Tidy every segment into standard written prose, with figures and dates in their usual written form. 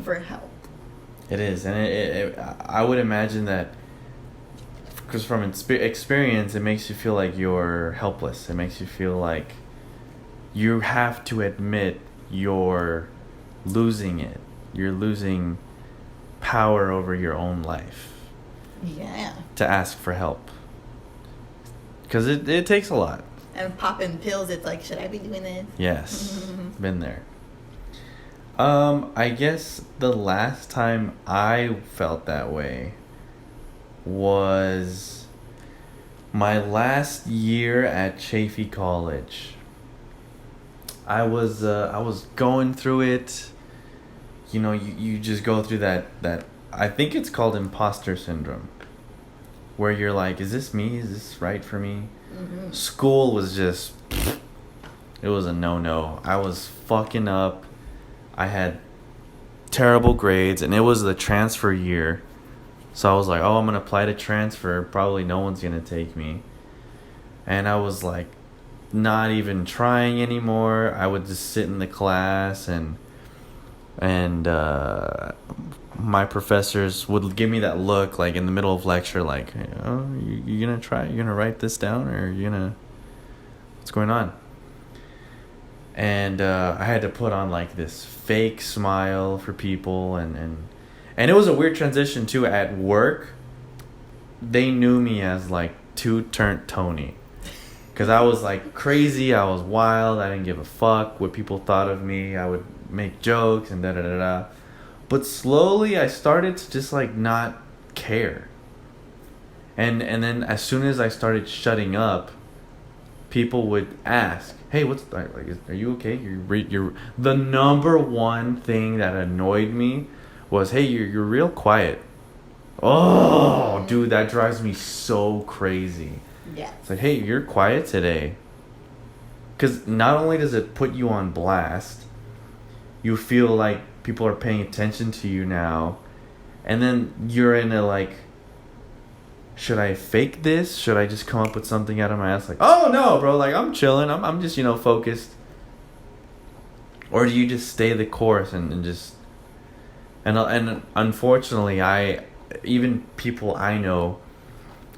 for help. It is, and I would imagine that, because from experience, it makes you feel like you're helpless. It makes you feel like you have to admit you're losing it. You're losing power over your own life. Yeah. To ask for help. Because it takes a lot. And popping pills, it's like, should I be doing this? Yes. Been there. I guess the last time I felt that way was my last year at Chaffey College. I was going through it. You know, you just go through that I think it's called imposter syndrome, where you're like, is this me? Is this right for me? Mm-hmm. School was just, it was a no-no. I was fucking up. I had terrible grades, and it was the transfer year. So I was like, oh, I'm going to apply to transfer. Probably no one's going to take me. And I was like, not even trying anymore. I would just sit in the class, and my professors would give me that look, like in the middle of lecture, like, oh, you going to try? You going to write this down, or you going to, what's going on? And I had to put on like this fake smile for people, and it was a weird transition too. At work, they knew me as like two-turned Tony, because I was like crazy, I was wild, I didn't give a fuck what people thought of me. I would make jokes and da-da-da-da. But slowly I started to just like not care. And then as soon as I started shutting up, people would ask, hey, what's like, are you okay? You're the number one thing that annoyed me was, hey, you're real quiet. Oh, dude, that drives me so crazy. Yeah. It's like, hey, you're quiet today. Because not only does it put you on blast, you feel like people are paying attention to you now. And then you're in a like, should I fake this? Should I just come up with something out of my ass? Like, oh no, bro, like I'm chilling. I'm just, focused. Or do you just stay the course and just, and unfortunately, even people I know,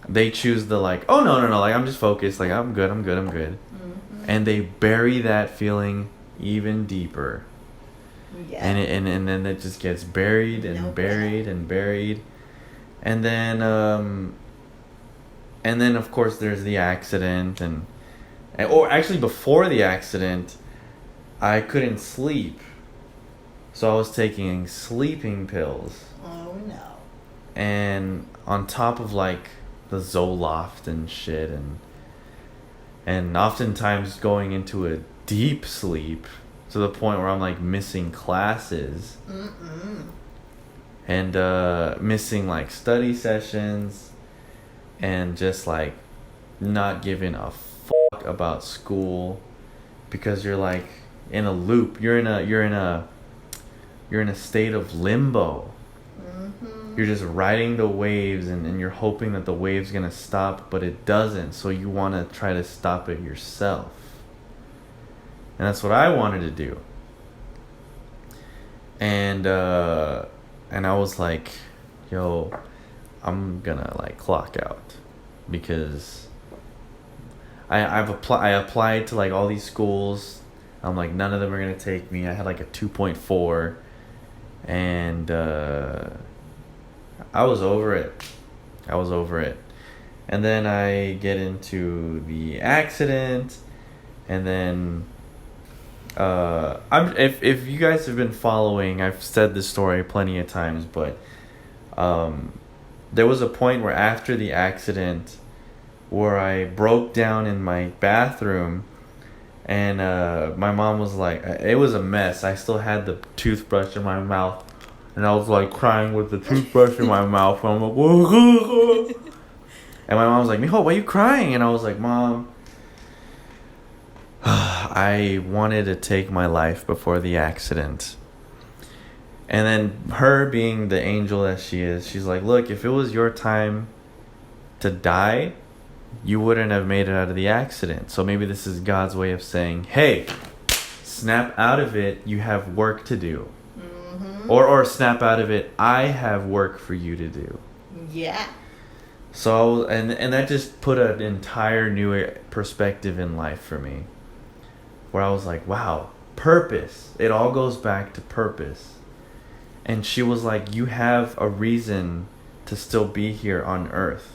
they choose the like, oh no, like I'm just focused, like I'm good. Mm-hmm. And they bury that feeling even deeper. Yeah. And then it just gets buried and buried and buried. And then of course there's the accident, or actually before the accident, I couldn't sleep. So I was taking sleeping pills. Oh no. And on top of like the Zoloft and shit, and oftentimes going into a deep sleep to the point where I'm like missing classes. And missing like study sessions, and just like not giving a fuck about school, because you're like in a loop. You're in a state of limbo. Mm-hmm. You're just riding the waves, and you're hoping that the wave's gonna stop, but it doesn't. So you want to try to stop it yourself, and that's what I wanted to do. And I was like, yo, I'm gonna like clock out, because I applied to like all these schools. I'm like, none of them are gonna take me. I had like a 2.4, and I was over it. And then I get into the accident, and then if you guys have been following, I've said this story plenty of times, but there was a point where after the accident where I broke down in my bathroom, and my mom was like, it was a mess. I still had the toothbrush in my mouth, and I was like crying with the toothbrush in my mouth, and I'm like, whoa. And my mom was like, Mijo, why are you crying? And I was like, Mom, I wanted to take my life before the accident. And then her, being the angel that she is, she's like, look, if it was your time to die, you wouldn't have made it out of the accident. So maybe this is God's way of saying, hey, snap out of it. You have work to do. Mm-hmm. or snap out of it, I have work for you to do. Yeah. So and that just put an entire new perspective in life for me, where I was like, wow, purpose. It all goes back to purpose. And she was like, you have a reason to still be here on earth.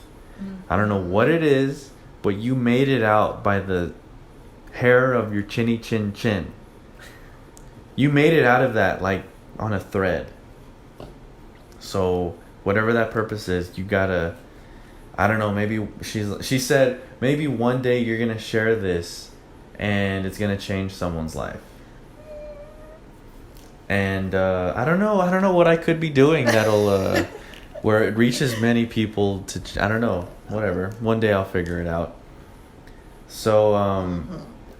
I don't know what it is, but you made it out by the hair of your chinny chin chin. You made it out of that like on a thread. So whatever that purpose is, you gotta, I don't know, maybe she said maybe one day you're gonna share this and it's gonna change someone's life. And I don't know what I could be doing that'll where it reaches many people to, I don't know, whatever. One day I'll figure it out. So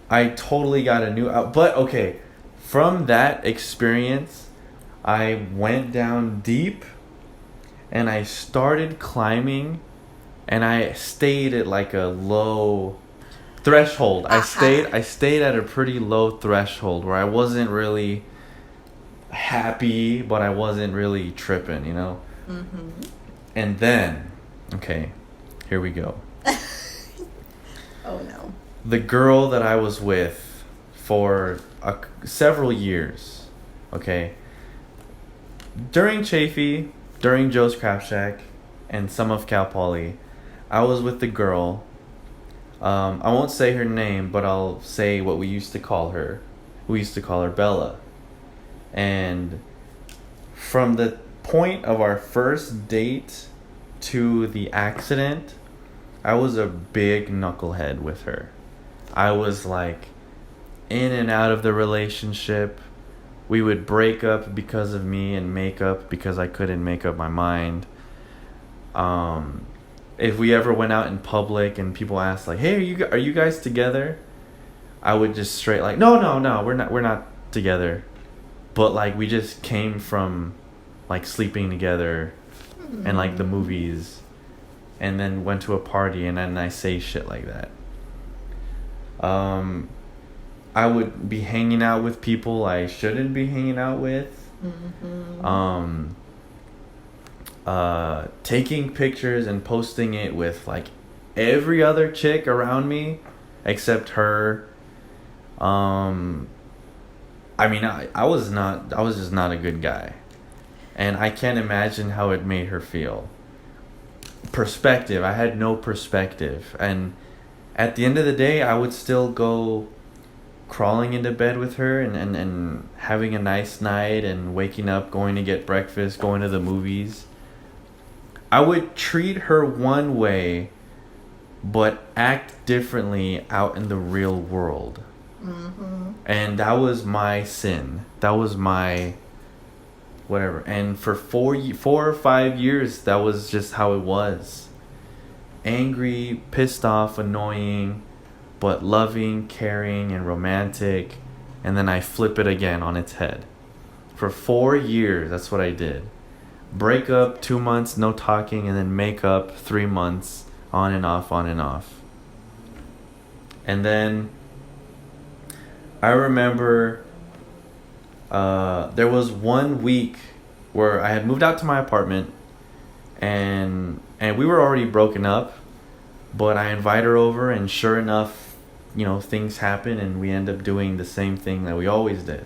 I totally got a new but okay, from that experience I went down deep and I started climbing, and I stayed at like a low threshold. I stayed at a pretty low threshold where I wasn't really happy, but I wasn't really tripping, you know? And then, okay, here we go. Oh no. The girl that I was with for several years, okay? During Chafee, during Joe's Crab Shack, and some of Cal Poly, I was with the girl. I won't say her name, but I'll say what we used to call her. We used to call her Bella. And from the point of our first date to the accident, I was a big knucklehead with her. I was like in and out of the relationship. We would break up because of me and make up because I couldn't make up my mind. If we ever went out in public and people asked like, "Hey, are you guys together?" I would just straight like, "No, we're not together." But like we just came from like sleeping together and like the movies, and then went to a party, and then I say shit like that. I would be hanging out with people I shouldn't be hanging out with. Taking pictures and posting it with like every other chick around me except her. I mean, I was just not a good guy. And I can't imagine how it made her feel. Perspective. I had no perspective. And at the end of the day, I would still go crawling into bed with her and having a nice night and waking up, going to get breakfast, going to the movies. I would treat her one way, but act differently out in the real world. And that was my sin. That was my whatever. And for 4 or 5 years, that was just how it was. Angry, pissed off, annoying, but loving, caring, and romantic. And then I flip it again on its head. For 4 years, that's what I did. Break up 2 months, no talking, and then make up 3 months, on and off, on and off. And then I remember there was 1 week where I had moved out to my apartment, and we were already broken up, but I invite her over, and sure enough, you know, things happen, and we end up doing the same thing that we always did.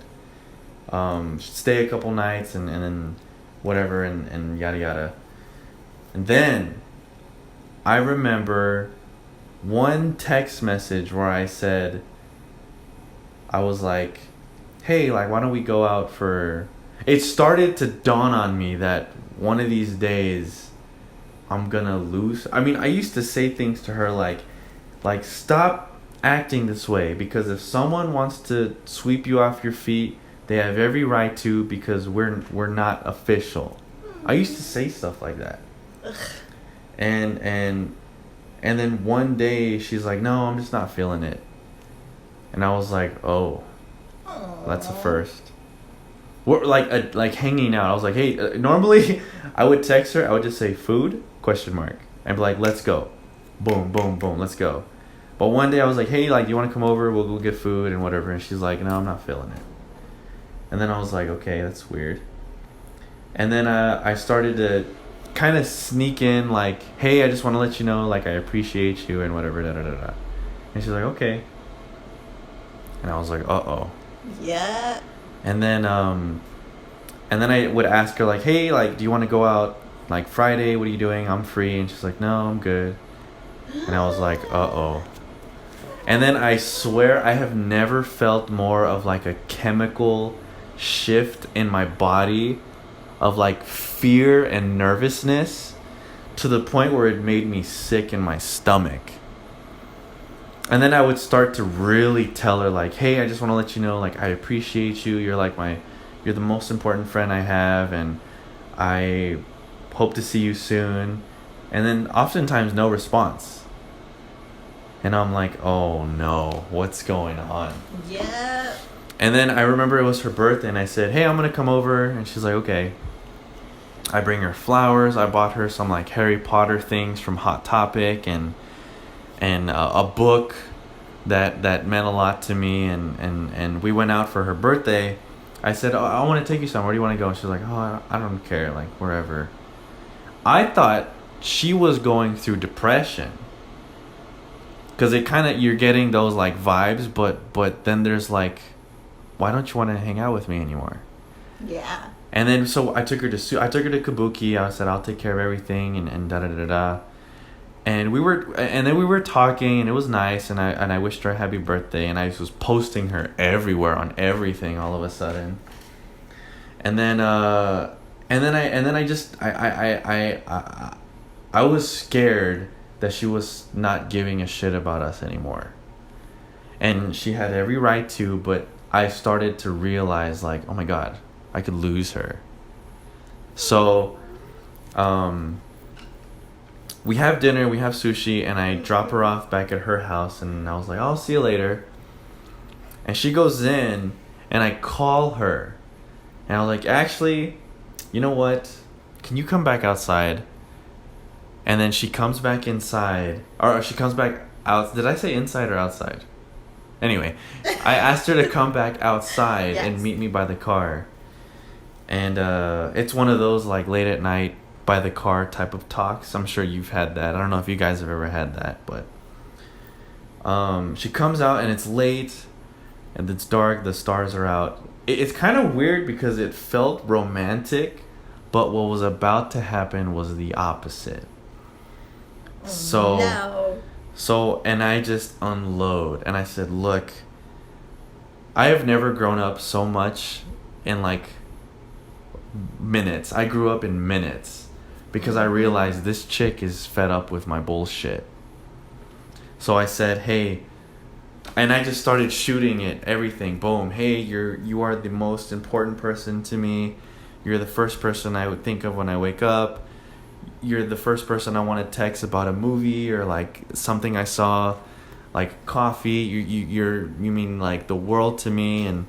Stay a couple nights and then whatever and yada yada. And then I remember one text message where I said, I was like, hey, like, why don't we go out for... It started to dawn on me that one of these days I'm gonna lose... I mean, I used to say things to her like, stop acting this way, because if someone wants to sweep you off your feet, they have every right to, because we're not official. I used to say stuff like that. And then one day she's like, no, I'm just not feeling it. And I was like, oh, that's a first. We're like hanging out. I was like, hey, normally I would text her. I would just say food ? And be like, let's go. Boom, boom, boom, let's go. But one day I was like, hey, like, you want to come over? We'll go get food and whatever. And she's like, no, I'm not feeling it. And then I was like, okay, that's weird. And then I started to kind of sneak in like, hey, I just want to let you know, like, I appreciate you and whatever, da da da da. And she's like, okay. And I was like, uh-oh. Yeah. And then I would ask her, like, hey, like, do you want to go out, like, Friday? What are you doing? I'm free. And she's like, no, I'm good. And I was like, uh-oh. And then I swear I have never felt more of, like, a chemical shift in my body of, like, fear and nervousness to the point where it made me sick in my stomach. And then I would start to really tell her, like, hey, I just want to let you know, like, I appreciate you. You're the most important friend I have, and I hope to see you soon. And then oftentimes no response. And I'm like, oh no, what's going on? Yeah. And then I remember it was her birthday, and I said, hey, I'm going to come over. And she's like, okay. I bring her flowers. I bought her some, like, Harry Potter things from Hot Topic, and a book that meant a lot to me, and we went out for her birthday. I said, oh, I want to take you somewhere. Where do you want to go? And she's like, oh, I don't care, like, wherever. I thought she was going through depression, because it kind of, you're getting those, like, vibes, but then there's, like, why don't you want to hang out with me anymore? Yeah. And then so I took her to Kabuki. I said, I'll take care of everything, and da da da da. And then we were talking, and it was nice, and I wished her a happy birthday, and I was posting her everywhere on everything all of a sudden. And then I was scared that she was not giving a shit about us anymore. And she had every right to, but I started to realize, like, oh my God, I could lose her. So, we have dinner, we have sushi, and I drop her off back at her house, and I was like, I'll see you later. And she goes in, and I call her, and I was like, actually, you know what? Can you come back outside? And then she comes back inside, or she comes back out. Did I say inside or outside? Anyway, I asked her to come back outside Yes. and meet me by the car. And it's one of those, like, late at night, by the car type of talks. I'm sure you've had that. I don't know if you guys have ever had that, but she comes out, and it's late, and it's dark, the stars are out. It's kind of weird because it felt romantic, but what was about to happen was the opposite. So, and I just unload, and I said, look, I have never grown up so much in, like, minutes. I grew up in minutes because I realized this chick is fed up with my bullshit. So I said, hey, and I just started shooting it, everything. Boom. Hey, you are the most important person to me. You're the first person I would think of when I wake up. You're the first person I want to text about a movie or, like, something I saw, like coffee. You mean, like, the world to me, and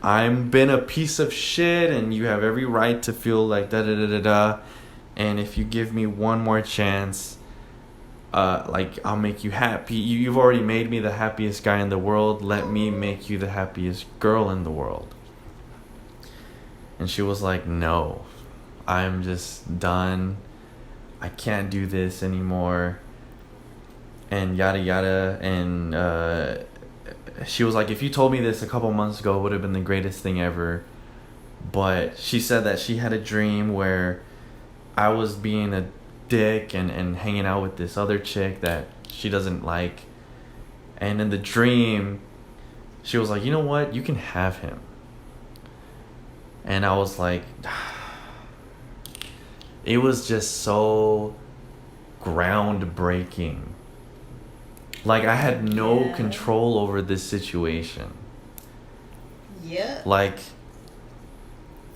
I'm been a piece of shit, and you have every right to feel like da da da da da. And if you give me one more chance, like, I'll make you happy. You've already made me the happiest guy in the world. Let me make you the happiest girl in the world. And she was like, no, I'm just done. I can't do this anymore. And yada yada. And she was like, if you told me this a couple months ago, it would have been the greatest thing ever. But she said that she had a dream where I was being a dick and hanging out with this other chick that she doesn't like. And in the dream, she was like, you know what? You can have him. And I was like, it was just so groundbreaking. Like, I had no control over this situation. Yeah. Like,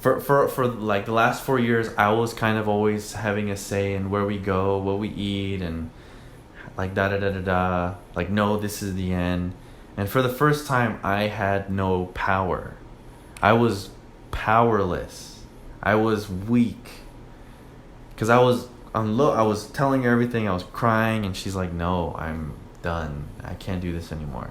for like the last 4 years, I was kind of always having a say in where we go, what we eat, and like da da da da da. Like, no, this is the end. And for the first time, I had no power. I was powerless. I was weak. Because I was telling her everything. I was crying, and she's like, no, I'm done. I can't do this anymore.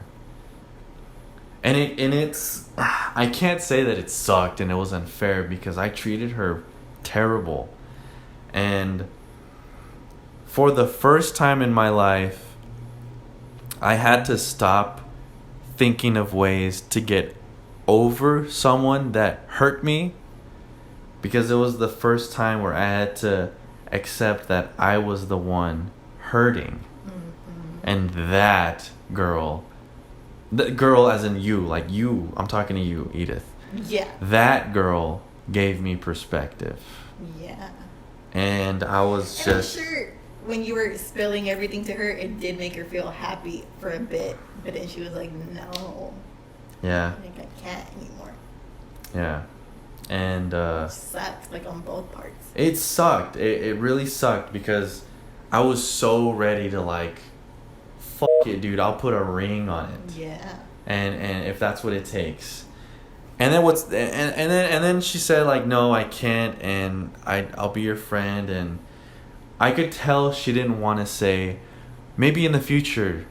it's I can't say that it sucked and it was unfair because I treated her terrible. And for the first time in my life, I had to stop thinking of ways to get over someone that hurt me, because it was the first time where I had to accept that I was the one hurting. And that girl, the girl as in you, like you, I'm talking to you, Edith. Yeah. That girl gave me perspective. Yeah. And I was And just... I'm sure when you were spilling everything to her, it did make her feel happy for a bit. But then she was like, no. Yeah. I think I can't anymore. Yeah. And It sucked, like on both parts. it sucked. It really sucked because I was so ready to like, fuck it, dude. I'll put a ring on it. Yeah. And if that's what it takes. And then she said like, no, I can't, and I'll be your friend. And I could tell she didn't want to say maybe in the future,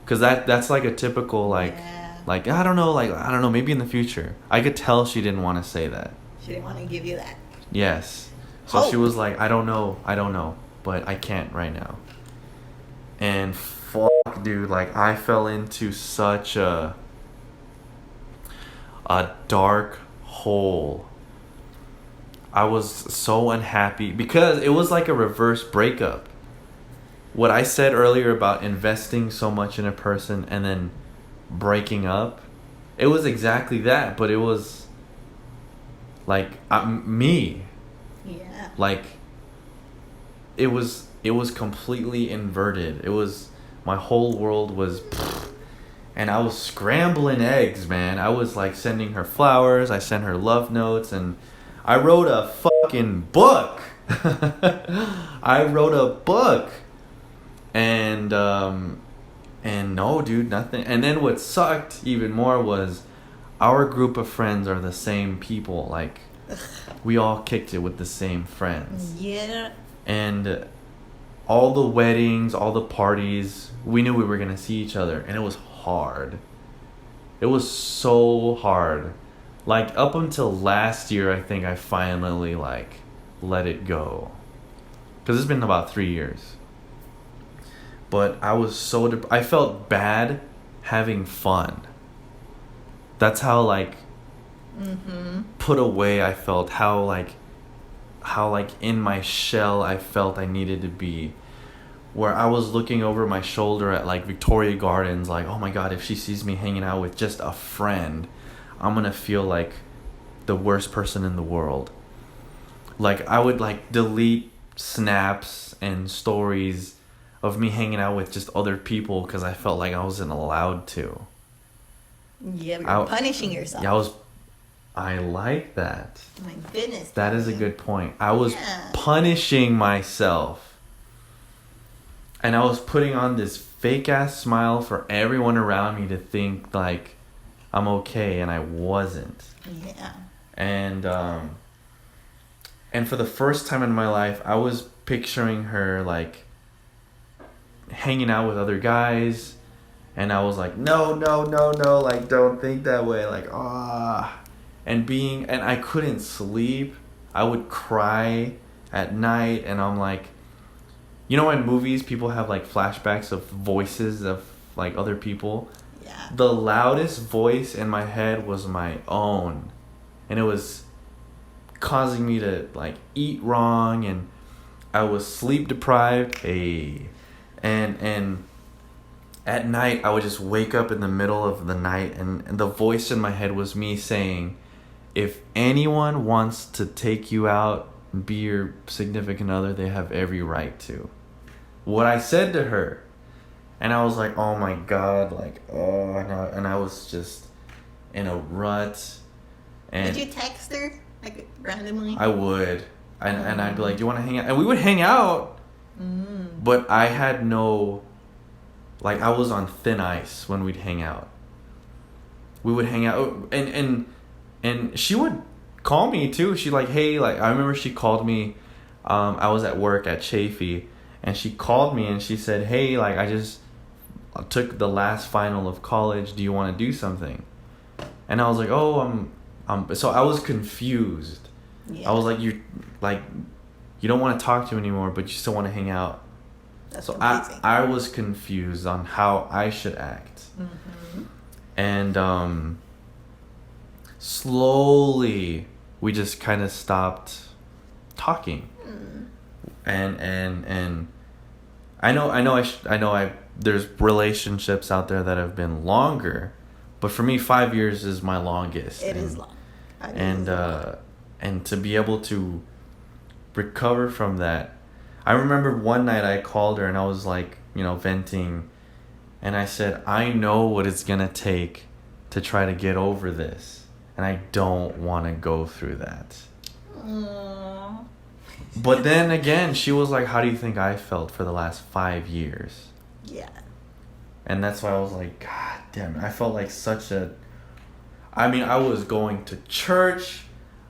because that's like a typical like like I don't know, maybe in the future. I could tell she didn't want to say that. She didn't want to give you that. Yes. So she was like, I don't know, but I can't right now. And fuck, dude, like I fell into such a dark hole. I was so unhappy because it was like a reverse breakup. What I said earlier about investing so much in a person and then breaking up, it was exactly that, but it was like me. Yeah. Like it was completely inverted. It was, my whole world was, and I was scrambling eggs, man. I was like sending her flowers, I sent her love notes, and I wrote a fucking book. I wrote a book. And no, dude, nothing. And then what sucked even more was our group of friends are the same people. Like, we all kicked it with the same friends. Yeah. And all the weddings, all the parties, we knew we were going to see each other. And it was hard. It was so hard. Like, up until last year, I think I finally, like, let it go. Because it's been about 3 years. But I was so... I felt bad having fun. That's how, like... put away I felt. How, like in my shell I felt I needed to be. Where I was looking over my shoulder at, like, Victoria Gardens. Like, oh my God, if she sees me hanging out with just a friend, I'm gonna feel like the worst person in the world. Like, I would, like, delete snaps and stories of me hanging out with just other people because I felt like I wasn't allowed to. Yeah, you're punishing yourself. Yeah, I like that. My goodness. That is a good point. I was punishing myself. And I was putting on this fake ass smile for everyone around me to think like I'm okay, and I wasn't. Yeah. And for the first time in my life, I was picturing her like hanging out with other guys, and I was like, no, like, don't think that way, like, and I couldn't sleep. I would cry at night, and I'm like, you know, in movies people have like flashbacks of voices of like other people. Yeah. The loudest voice in my head was my own, and it was causing me to like eat wrong, and I was sleep deprived. And at night I would just wake up in the middle of the night, and the voice in my head was me saying, if anyone wants to take you out and be your significant other, they have every right to. What I said to her. And I was like, oh my God, like, and I was just in a rut. And did you text her, like, randomly? I would. And I'd be like, do you want to hang out? And we would hang out. But I had no, like, I was on thin ice when we'd hang out. We would hang out, and she would call me too. She like, hey, like, I remember she called me, I was at work at Chafee, and she called me and she said, hey, like, I just took the last final of college. Do you want to do something? And I was like, oh, so I was confused. Yeah. I was like, you don't want to talk to me anymore, but you still want to hang out. That's so confusing. I was confused on how I should act. Mm-hmm. And slowly we just kind of stopped talking. And I know there's relationships out there that have been longer, but for me 5 years is my longest. It is long. And to be able to recover from that, I remember one night I called her and I was like, venting, and I said, I know what it's gonna take to try to get over this, and I don't want to go through that. Aww. But then again, she was like, how do you think I felt for the last 5 years? Yeah. And that's why I was like, God damn it. I felt like I was going to church.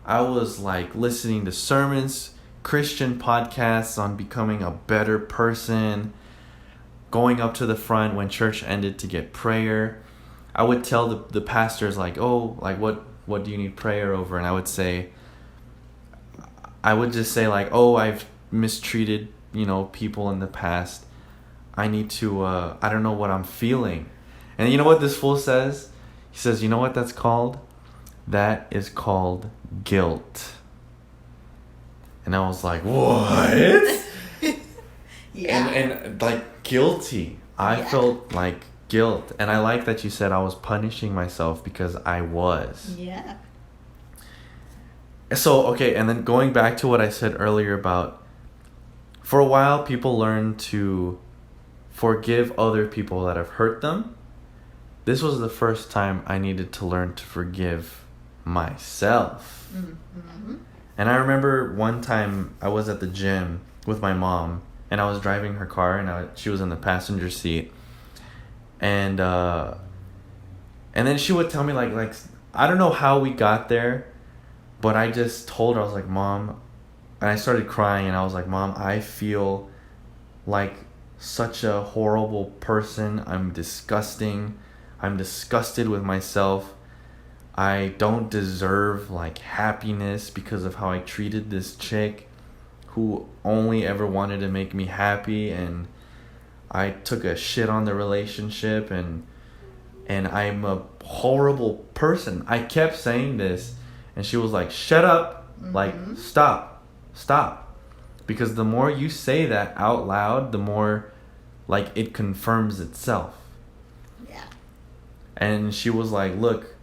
I was like listening to sermons, Christian podcasts on becoming a better person, going up to the front when church ended to get prayer. I would tell the pastors like, oh, like what do you need prayer over? And I would just say like, oh, I've mistreated, people in the past. I need to, I don't know what I'm feeling. And you know what this fool says? He says, you know what that's called? That is called guilt. And I was like, what? Yeah. And like guilty. I felt like guilt. And I like that you said I was punishing myself because I was. Yeah. So, okay, and then going back to what I said earlier about, for a while, people learn to forgive other people that have hurt them. This was the first time I needed to learn to forgive myself. Mm-hmm. And I remember one time I was at the gym with my mom, and I was driving her car, and she was in the passenger seat. And then she would tell me, like I don't know how we got there, but I just told her, I was like, Mom, and I started crying, and I was like, Mom, I feel like such a horrible person. I'm disgusting. I'm disgusted with myself. I don't deserve like happiness because of how I treated this chick who only ever wanted to make me happy, and I took a shit on the relationship, and I'm a horrible person. I kept saying this, and she was like, shut up. Mm-hmm. Like, stop. Because the more you say that out loud, the more like it confirms itself. Yeah. And she was like, look,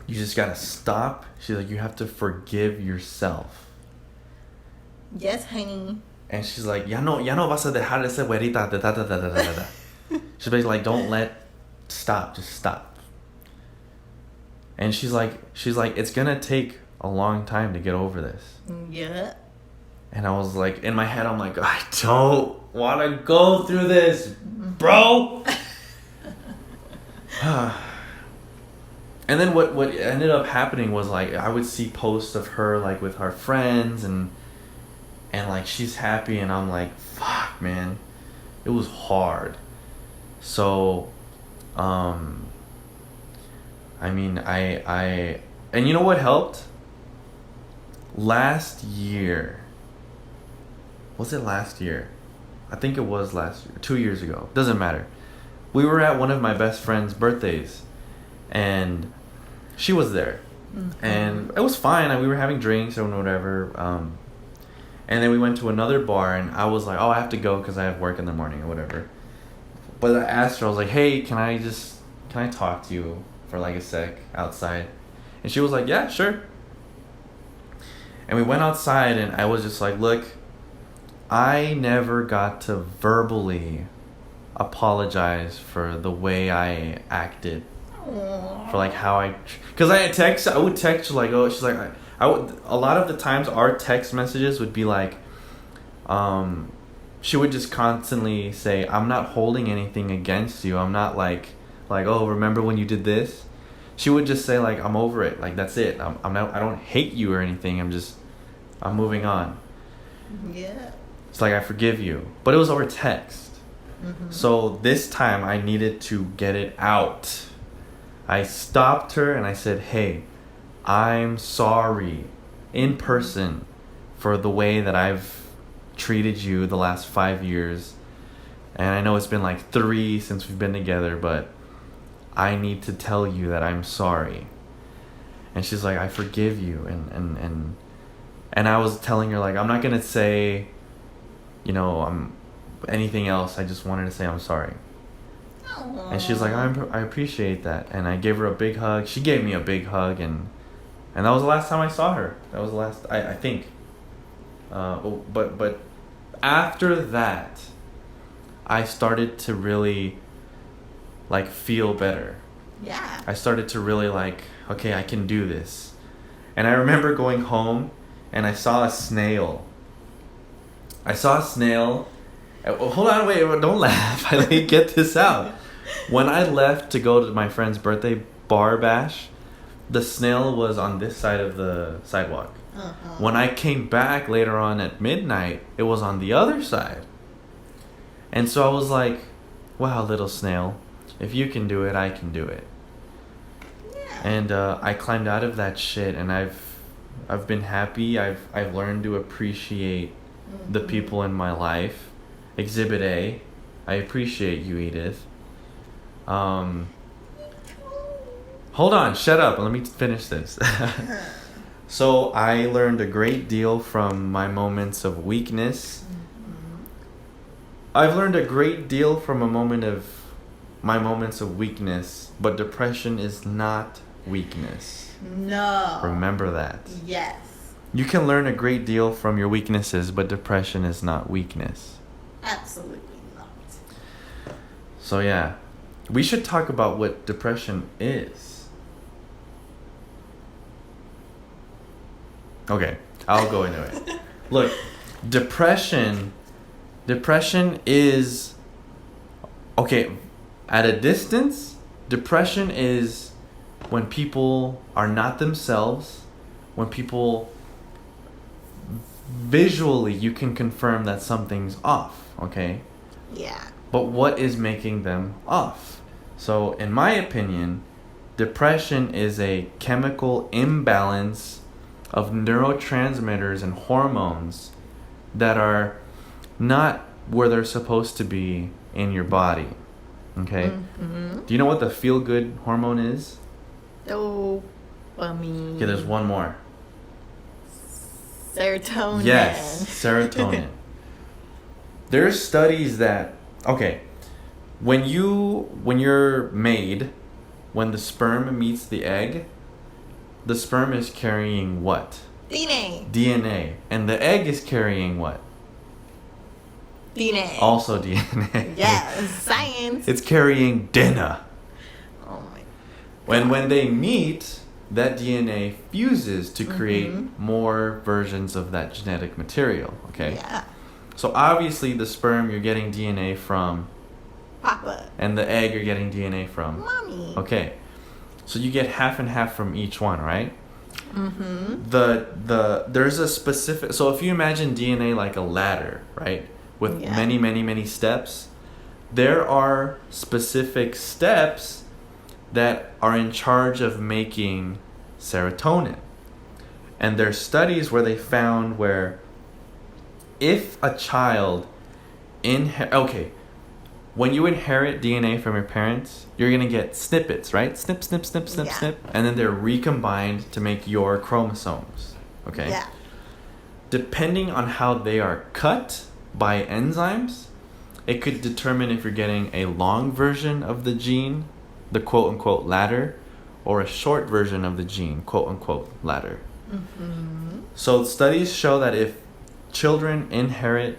you just gotta stop. She's like, you have to forgive yourself. Yes, honey. And she's like, ya no vas a dejar ese güerita. She's basically like, stop, just stop. And she's like, it's gonna take a long time to get over this. Yeah. And I was like, in my head, I'm like, I don't want to go through this, bro. And then what ended up happening was like I would see posts of her like with her friends and like she's happy, and I'm like, fuck, man, it was hard. So, I mean, I and you know what helped? Last year. Was it last year? I think it was last year. 2 years ago. Doesn't matter. We were at one of my best friend's birthdays, and she was there. Mm-hmm. And it was fine. We were having drinks or whatever. And then we went to another bar, and I was like, oh, I have to go because I have work in the morning or whatever. But I asked her, I was like, hey, can I talk to you for like a sec outside? And she was like, yeah, sure. And we went outside, and I was just like, look, I never got to verbally apologize for the way I acted. Aww. For like how because I would text her like, oh, she's like, I would, a lot of the times our text messages would be like, she would just constantly say, I'm not holding anything against you. I'm not like, oh, remember when you did this? She would just say like, I'm over it. Like, that's it. I'm not, I don't hate you or anything. I'm moving on. Yeah. It's like, I forgive you. But it was over text. Mm-hmm. So this time I needed to get it out. I stopped her and I said, hey, I'm sorry in person for the way that I've treated you the last 5 years. And I know it's been like 3 since we've been together, but I need to tell you that I'm sorry. And she's like, I forgive you. And I was telling her, like, I'm not going to say, anything else. I just wanted to say I'm sorry. Aww. And she's like, I appreciate that. And I gave her a big hug. She gave me a big hug. And that was the last time I saw her. That was the last, I think. But after that, I started to really, like, feel better. Yeah. I started to really, like, okay, I can do this. And I remember going home and I saw a snail. Hold on, wait, don't laugh. Let me get this out. When I left to go to my friend's birthday bar bash, the snail was on this side of the sidewalk. Uh-huh. When I came back later on at midnight, it was on the other side. And so I was like, wow, little snail, if you can do it, I can do it. Yeah. And I climbed out of that shit, and I've been happy. I've learned to appreciate the people in my life. Exhibit A, I appreciate you, Edith. Hold on, shut up. Let me finish this. So I learned a great deal from my moments of weakness. I've learned a great deal from my moments of weakness, but depression is not weakness. No. Remember that. Yes. You can learn a great deal from your weaknesses, but depression is not weakness. Absolutely not. So yeah, we should talk about what depression is. Okay, I'll go into it. Look, depression is, okay, at a distance, depression is when people are not themselves, when people visually you can confirm that something's off, okay? Yeah. But what is making them off? So in my opinion, depression is a chemical imbalance of neurotransmitters and hormones that are not where they're supposed to be in your body. Okay? Mm-hmm. Do you know what the feel-good hormone is? Dopamine. Okay, there's one more. Serotonin. Yes, serotonin. There's studies that, okay, when you're made, when the sperm meets the egg, the sperm is carrying what? DNA. And the egg is carrying what? DNA. Also DNA. Yes, science. It's carrying dinner. Oh my God. When they meet, that DNA fuses to create more versions of that genetic material, okay? Yeah. So obviously the sperm you're getting DNA from, Papa. and the egg you're getting DNA from. Mommy. Okay. So you get half and half from each one, right? Mm-hmm. There's a specific, so if you imagine DNA like a ladder, right? With many steps, there are specific steps that are in charge of making serotonin. And there's studies where they found where if a child when you inherit DNA from your parents, you're going to get snippets, right? Snip, snip, snip, snip, snip. And then they're recombined to make your chromosomes, okay? Yeah. Depending on how they are cut by enzymes, it could determine if you're getting a long version of the gene, the quote-unquote ladder, or a short version of the gene, quote-unquote ladder. Mm-hmm. So studies show that if children inherit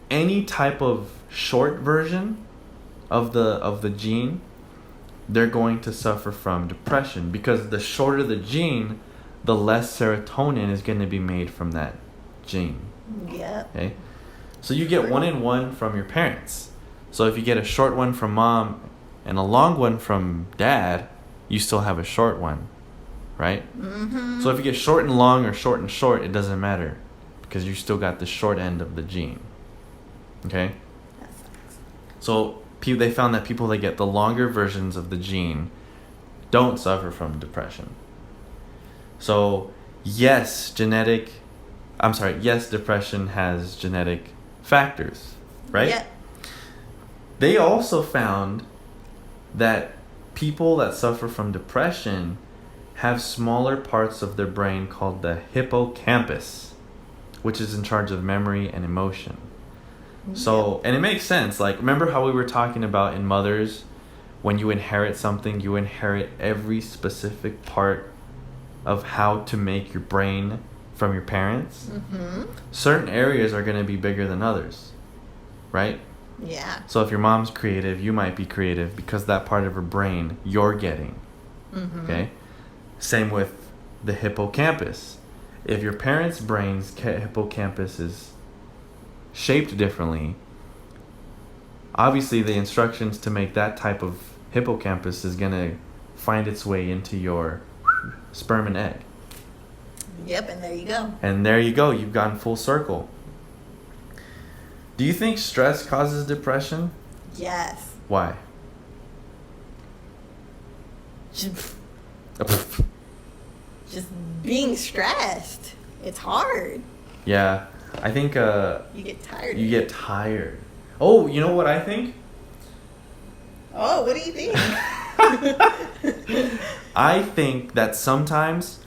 any type of short version of the gene, they're going to suffer from depression, because the shorter the gene, the less serotonin is going to be made from that gene. Yep. Okay? So you get 1 in 1 from your parents. So if you get a short one from mom and a long one from dad, you still have a short one, right? Mm-hmm. So if you get short and long or short and short, it doesn't matter, because you still got the short end of the gene. Okay? So they found that people that get the longer versions of the gene, don't suffer from depression. So, yes, depression has genetic factors, right? Yeah. They also found that people that suffer from depression have smaller parts of their brain called the hippocampus, which is in charge of memory and emotion. So, and it makes sense. Like, remember how we were talking about in mothers, when you inherit something, you inherit every specific part of how to make your brain from your parents? Mm-hmm. Certain areas are going to be bigger than others, right? Yeah. So if your mom's creative, you might be creative because that part of her brain you're getting. Mm-hmm. Okay? Same with the hippocampus. If your parents' brain's hippocampus is shaped differently, obviously the instructions to make that type of hippocampus is going to find its way into your sperm and egg. Yep, and there you go. And there you go. You've gone full circle. Do you think stress causes depression? Yes. Why? Just being stressed. It's hard. Yeah, I think You get tired. you get tired. Oh, you know what I think? Oh, what do you think? I think that sometimes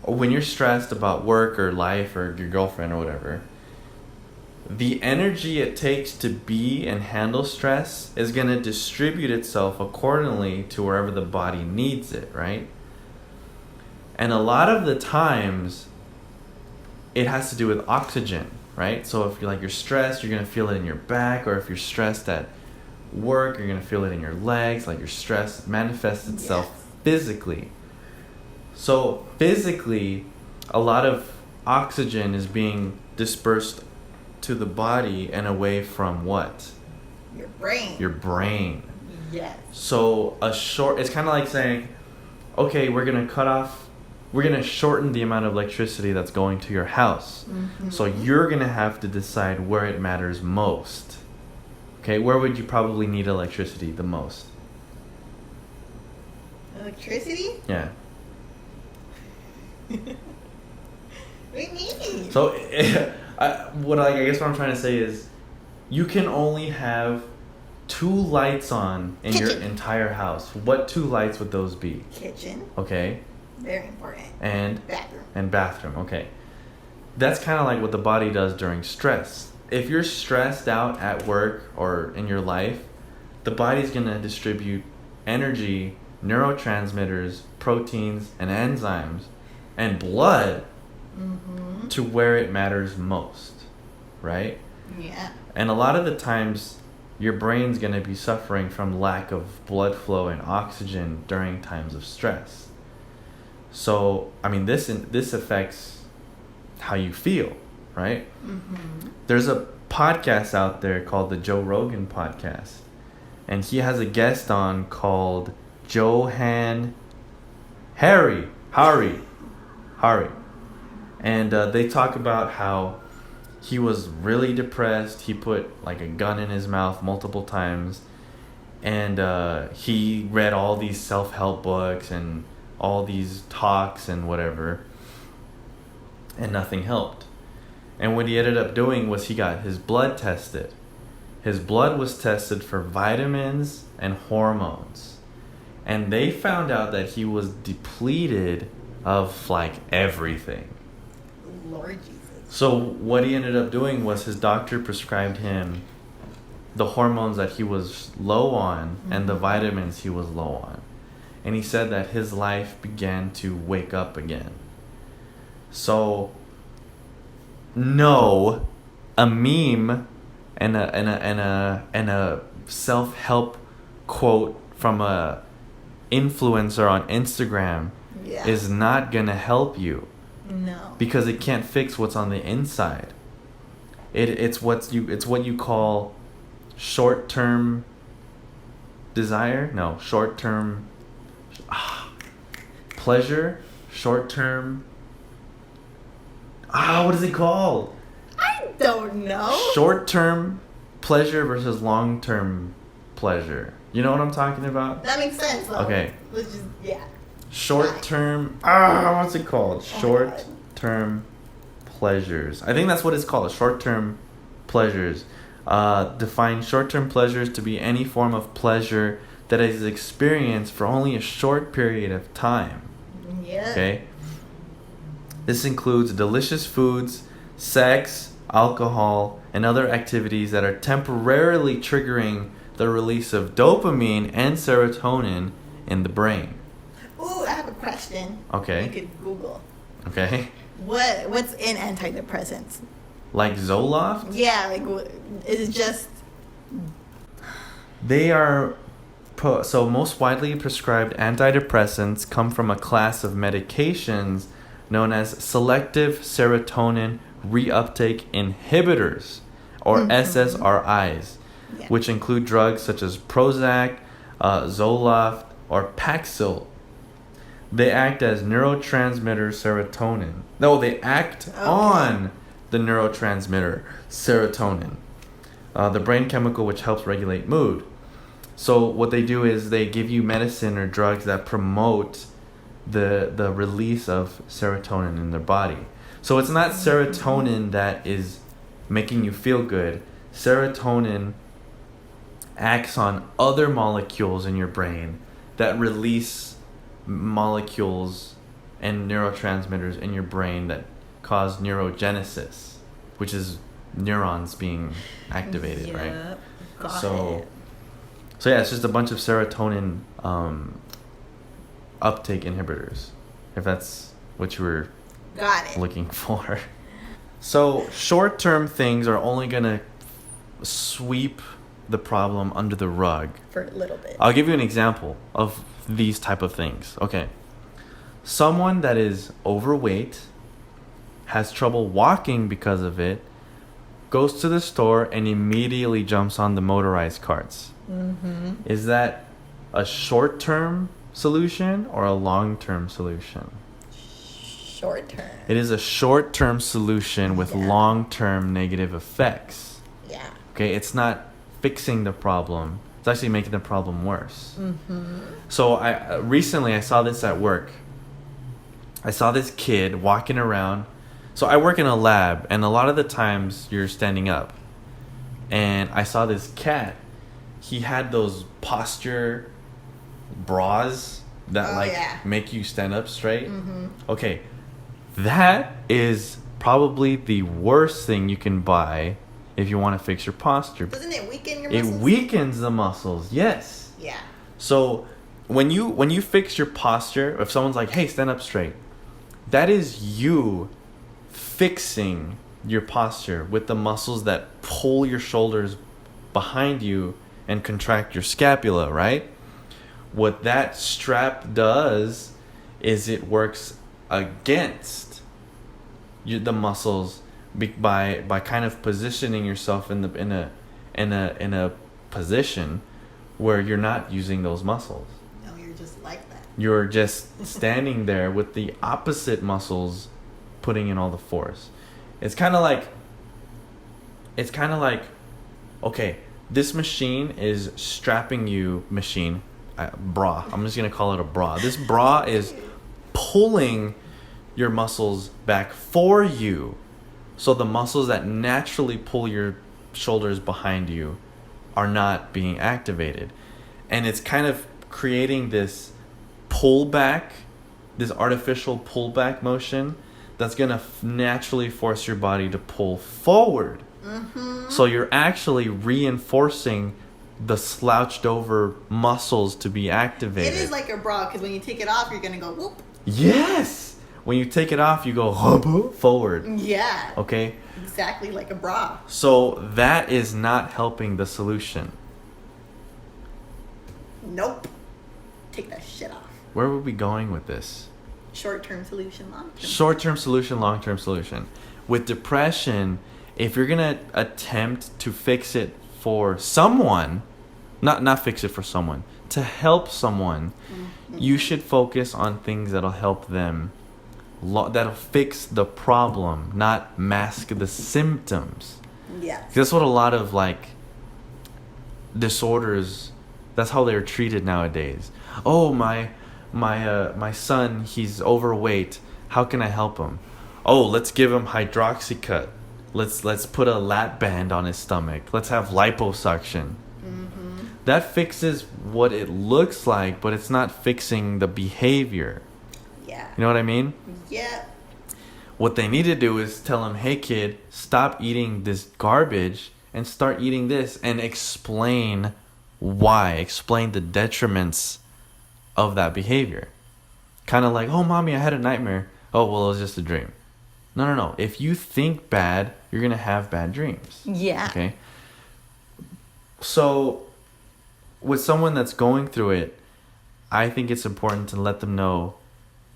when you're stressed about work or life or your girlfriend or whatever, the energy it takes to be and handle stress is going to distribute itself accordingly to wherever the body needs it, right? And a lot of the times it has to do with oxygen, right? So if you're stressed, you're going to feel it in your back, or if you're stressed at work, you're going to feel it in your legs. Like your stress manifests itself physically. So physically, a lot of oxygen is being dispersed to the body and away from what? Your brain. Your brain. Yes. So it's kind of like saying, okay, we're going to shorten the amount of electricity that's going to your house. Mm-hmm. So you're going to have to decide where it matters most. Okay, where would you probably need electricity the most? Electricity? Yeah. What do you mean? So, I guess what I'm trying to say is, you can only have 2 lights on in your entire house. What 2 lights would those be? Kitchen. Okay. Very important. And bathroom. And bathroom. Okay. That's kind of like what the body does during stress. If you're stressed out at work or in your life, the body's going to distribute energy, neurotransmitters, proteins, and enzymes, and blood to where it matters most, right? Yeah. And a lot of the times, your brain's going to be suffering from lack of blood flow and oxygen during times of stress. So, I mean, this affects how you feel, right? Mm-hmm. There's a podcast out there called the Joe Rogan podcast, and he has a guest on called Hari, and they talk about how he was really depressed. He put like a gun in his mouth multiple times, and he read all these self-help books and all these talks and whatever, and nothing helped. And what he ended up doing was he got his blood tested. His blood was tested for vitamins and hormones. And they found out that he was depleted of like everything. Lord Jesus. So what he ended up doing was his doctor prescribed him the hormones that he was low on and the vitamins he was low on. And he said that his life began to wake up again. So no, a meme and a self-help quote from a influencer on Instagram is not gonna help you. No. Because it can't fix what's on the inside. It's what you call short-term desire. No, short-term pleasure. Short-term. What is it called? I don't know. Short-term pleasure versus long-term pleasure. You know what I'm talking about? That makes sense, though. Okay. Let's just, yeah. Short-term, what's it called? Short-term pleasures. I think that's what it's called, short-term pleasures. Define short-term pleasures to be any form of pleasure that is experienced for only a short period of time. Yeah. Okay? This includes delicious foods, sex, alcohol, and other activities that are temporarily triggering the release of dopamine and serotonin in the brain. Ooh, I have a question. Okay. You could Google. Okay? What's in antidepressants? Like Zoloft? Yeah, like, is it just... They are... So most widely prescribed antidepressants come from a class of medications known as selective serotonin reuptake inhibitors, or SSRIs, which include drugs such as Prozac, Zoloft, or Paxil. They act as neurotransmitter serotonin. No, they act on the neurotransmitter serotonin, the brain chemical which helps regulate mood. So what they do is they give you medicine or drugs that promote the release of serotonin in their body. So it's not serotonin that is making you feel good. Serotonin acts on other molecules in your brain that release molecules and neurotransmitters in your brain that cause neurogenesis, which is neurons being activated, right? Got it. So yeah, it's just a bunch of serotonin uptake inhibitors, if that's what you were looking for. So short-term things are only gonna sweep the problem under the rug For a little bit. I'll give you an example of these type of things. Okay, someone that is overweight, has trouble walking because of it, goes to the store and immediately jumps on the motorized carts. Is that a short-term solution or a long-term solution? Short term. It is a short-term solution with long-term negative effects. Yeah. Okay, it's not fixing the problem. It's actually making the problem worse. So I recently I saw this at work. I saw this kid walking around. So I work in a lab, and a lot of the times you're standing up. And I saw this cat. He had those posture bras that make you stand up straight. Okay, that is probably the worst thing you can buy if you want to fix your posture. Doesn't it weaken your muscles? It weakens the muscles, yes. Yeah. So when you fix your posture, if someone's like, hey, stand up straight, that is you fixing your posture with the muscles that pull your shoulders behind you and contract your scapula, right? What that strap does is it works against the muscles by kind of positioning yourself in a position where you're not using those muscles. No, you're just like that. You're just standing there with the opposite muscles putting in all the force. It's kind of like, okay, this machine is strapping you, bra. I'm just going to call it a bra. This bra is pulling your muscles back for you. So the muscles that naturally pull your shoulders behind you are not being activated. And it's kind of creating this pullback, this artificial pullback motion that's going to naturally force your body to pull forward. So you're actually reinforcing the slouched over muscles to be activated. It is like a bra, because when you take it off, you're going to go whoop. Yes! When you take it off, you go forward. Yeah. Okay? Exactly like a bra. So that is not helping the solution. Nope. Take that shit off. Where were we going with this? Short-term solution, long-term. Short-term solution, long-term solution. With depression, if you're going to attempt to fix it for someone, not fix it for someone, to help someone, you should focus on things that'll help them, that'll fix the problem, not mask the symptoms. Yeah. That's what a lot of disorders. That's how they're treated nowadays. Oh, my son, he's overweight. How can I help him? Oh, let's give him hydroxycut. Let's put a lap band on his stomach. Let's have liposuction. That fixes what it looks like, but it's not fixing the behavior. Yeah. You know what I mean? Yeah. What they need to do is tell him, hey kid, stop eating this garbage and start eating this, and explain why. Explain the detriments of that behavior. Kind of like, oh mommy, I had a nightmare. Oh, well, it was just a dream. No. If you think bad, you're going to have bad dreams. Yeah. Okay? So, with someone that's going through it, I think it's important to let them know,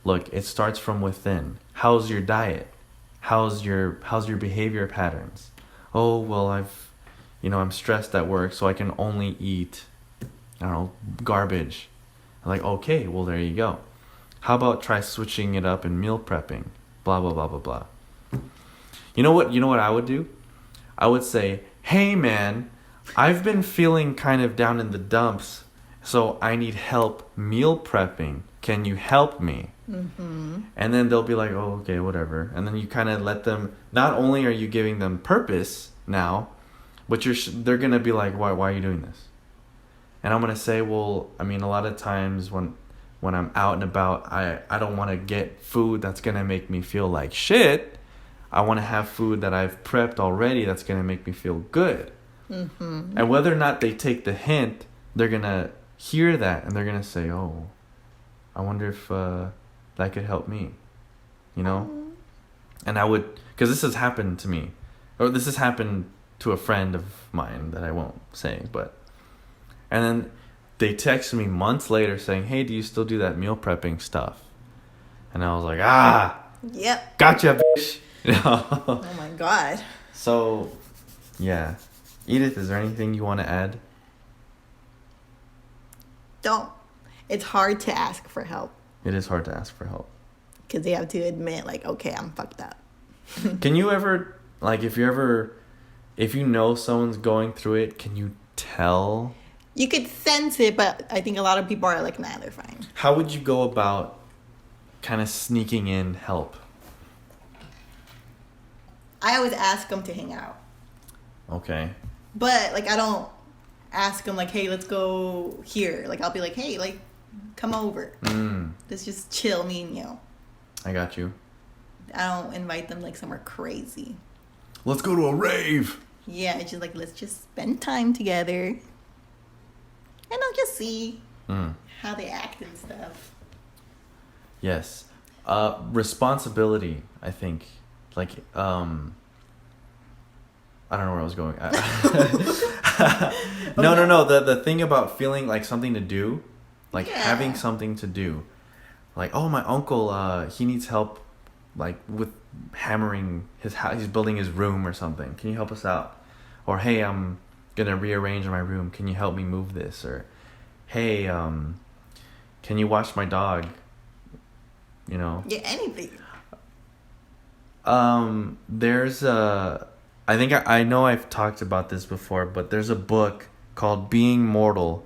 look, it starts from within. How's your diet? How's your behavior patterns? Oh, well, I'm stressed at work, so I can only eat, I don't know, garbage. I'm like, okay, well, there you go. How about try switching it up and meal prepping? Blah, blah, blah, blah, blah. You know what I would do? I would say, hey, man, I've been feeling kind of down in the dumps, so I need help meal prepping. Can you help me? Mm-hmm. And then they'll be like, oh, okay, whatever. And then you kind of let them, not only are you giving them purpose now, but they're going to be like, why are you doing this? And I'm going to say, well, I mean, a lot of times when I'm out and about, I don't want to get food that's going to make me feel like shit. I want to have food that I've prepped already that's going to make me feel good. Mm-hmm. And whether or not they take the hint, they're going to hear that and they're going to say, oh, I wonder if that could help me, you know? And I would, because this has happened to me, or this has happened to a friend of mine that I won't say, but, and then they texted me months later saying, hey, do you still do that meal prepping stuff? And I was like, yep, gotcha, bitch. Oh my God. So, yeah. Edith, is there anything you want to add? Don't. It's hard to ask for help. It is hard to ask for help. Because you have to admit, like, okay, I'm fucked up. Can you ever, like, if you know someone's going through it, can you tell? You could sense it, but I think a lot of people are like, nah, they're fine. How would you go about kind of sneaking in help? I always ask them to hang out. Okay. But, like, I don't ask them, like, hey, let's go here. Like, I'll be like, hey, like, come over. Let's just chill, me and you. I got you. I don't invite them, like, somewhere crazy. Let's go to a rave. Yeah, it's just like, let's just spend time together. And I'll just see how they act and stuff. Yes. Responsibility, I think. Like, I don't know where I was going. No. The thing about feeling like something to do, like having something to do. Like, oh, my uncle, he needs help, like, with hammering his house. He's building his room or something. Can you help us out? Or, hey, I'm going to rearrange my room. Can you help me move this? Or, hey, can you watch my dog? You know? Yeah, anything. There's I think I know I've talked about this before, but there's a book called Being Mortal,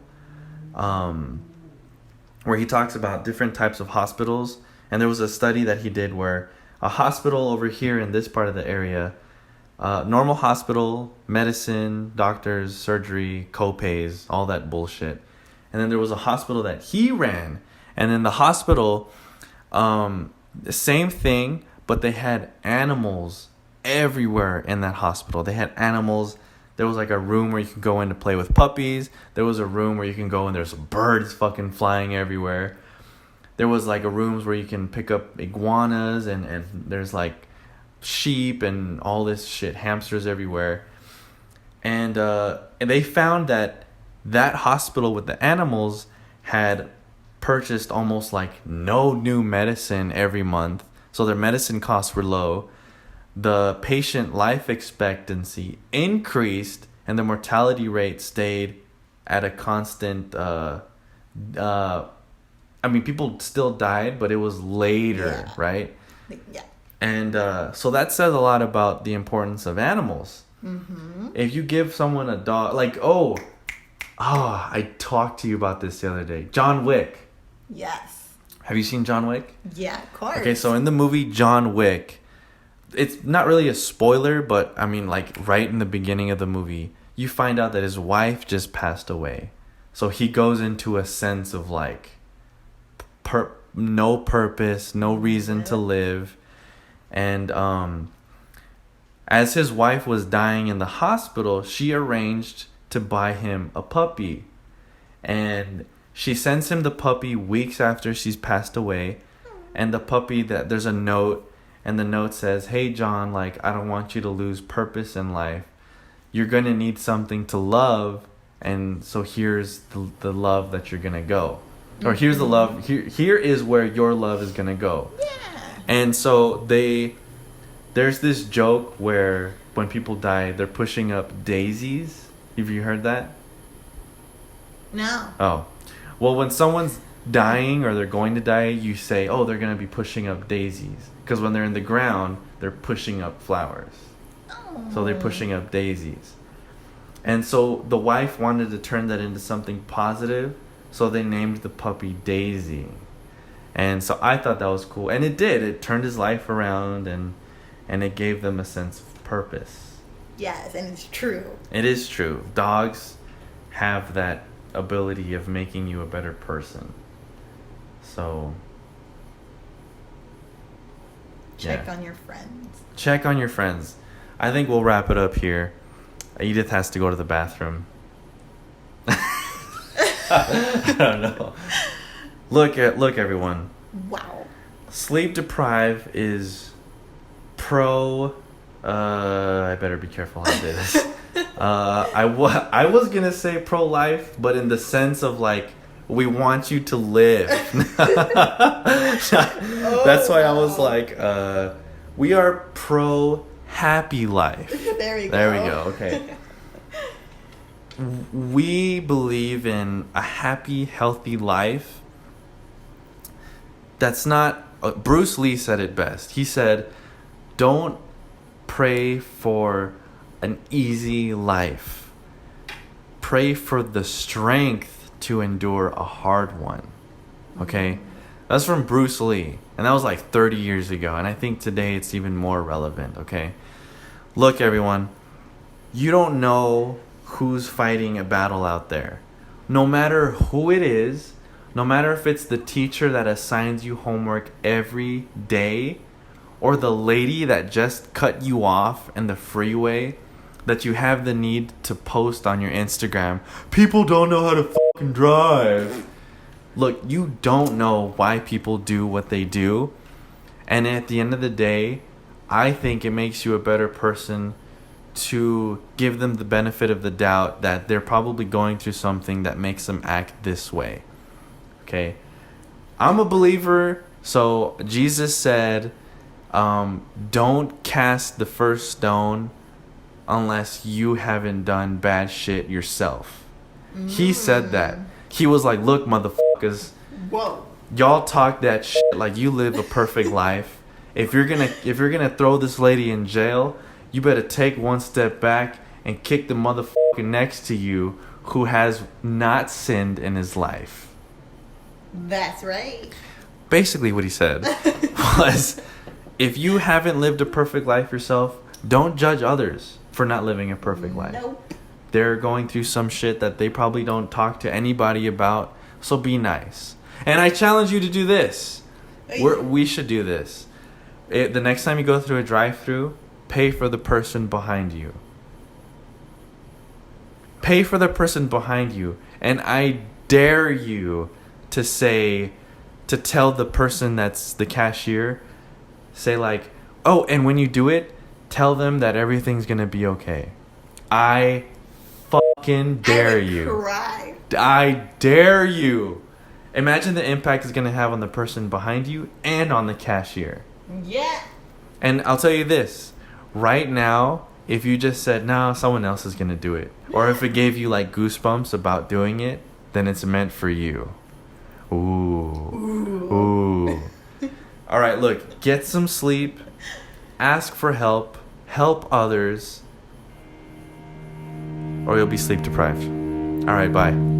where he talks about different types of hospitals. And there was a study that he did where a hospital over here in this part of the area, normal hospital, medicine, doctors, surgery, co-pays, all that bullshit. And then there was a hospital that he ran. And in the hospital, the same thing, but they had animals everywhere in that hospital. They had animals. There was like a room where you could go in to play with puppies. There was a room where you can go and there's birds fucking flying everywhere. There was like a rooms where you can pick up iguanas and there's like sheep and all this shit, hamsters everywhere. And they found that hospital with the animals had purchased almost like no new medicine every month. So their medicine costs were low. The patient life expectancy increased and the mortality rate stayed at a constant, I mean, people still died, but it was later, right? Yeah. And so that says a lot about the importance of animals. Mm-hmm. If you give someone a dog, like, oh, Oh, I talked to you about this the other day. John Wick. Yes. Have you seen John Wick? Yeah, of course. Okay, so in the movie John Wick, it's not really a spoiler, but I mean, like, right in the beginning of the movie, you find out that his wife just passed away. So he goes into a sense of, like, no purpose, no reason to live. And as his wife was dying in the hospital, she arranged to buy him a puppy. And she sends him the puppy weeks after she's passed away. And the puppy, there's a note, and the note says, "Hey John, like, I don't want you to lose purpose in life. You're going to need something to love, and so here's the love that you're going to go." Or here's the love, here is where your love is going to go. Yeah. And so there's this joke where when people die, they're pushing up daisies. Have you heard that? No. Oh. Well, when someone's dying or they're going to die, you say, "Oh, they're going to be pushing up daisies." Because when they're in the ground, they're pushing up flowers. Oh. So they're pushing up daisies. And so the wife wanted to turn that into something positive, so they named the puppy Daisy. And so I thought that was cool. And it did. It turned his life around, and it gave them a sense of purpose. Yes, and it's true. It is true. Dogs have that ability of making you a better person. So Check on your friends. Check on your friends. I think we'll wrap it up here. Edith has to go to the bathroom. I don't know. Look everyone. Wow. Sleep deprive is I better be careful how I say this. I was gonna say pro-life, but in the sense of, like, we want you to live. That's why I was like, we are pro-happy life. There we go. Okay. We believe in a happy, healthy life. That's not... Bruce Lee said it best. He said, "Don't pray for an easy life. Pray for the strength to endure a hard one." Okay? That's from Bruce Lee. And that was like 30 years ago. And I think today it's even more relevant. Okay? Look, everyone. You don't know who's fighting a battle out there. No matter who it is, no matter if it's the teacher that assigns you homework every day, or the lady that just cut you off in the freeway, that you have the need to post on your Instagram, "People don't know how to fucking drive." Look, you don't know why people do what they do. And at the end of the day, I think it makes you a better person to give them the benefit of the doubt that they're probably going through something that makes them act this way. Okay? I'm a believer, so Jesus said, don't cast the first stone unless you haven't done bad shit yourself. He said that. He was like, "Look, motherfuckers, Whoa. y'all talk that shit like you live a perfect life. If you're gonna throw this lady in jail, you better take one step back and kick the motherfucker next to you who has not sinned in his life." That's right. Basically what he said was, if you haven't lived a perfect life yourself, don't judge others for not living a perfect life. Nope. They're going through some shit that they probably don't talk to anybody about, so be nice. And I challenge you to do this. We should do this. The next time you go through a drive-thru, pay for the person behind you. Pay for the person behind you. And I dare you to tell the person that's the cashier, say like, "Oh, and when you do it, tell them that everything's gonna be okay." I fucking dare you. Cry. I dare you. Imagine the impact it's gonna have on the person behind you and on the cashier. Yeah. And I'll tell you this, right now, if you just said, "No, someone else is gonna do it," or if it gave you like goosebumps about doing it, then it's meant for you. Ooh. All right, look, get some sleep, ask for help others, or you'll be sleep deprived. All right, bye.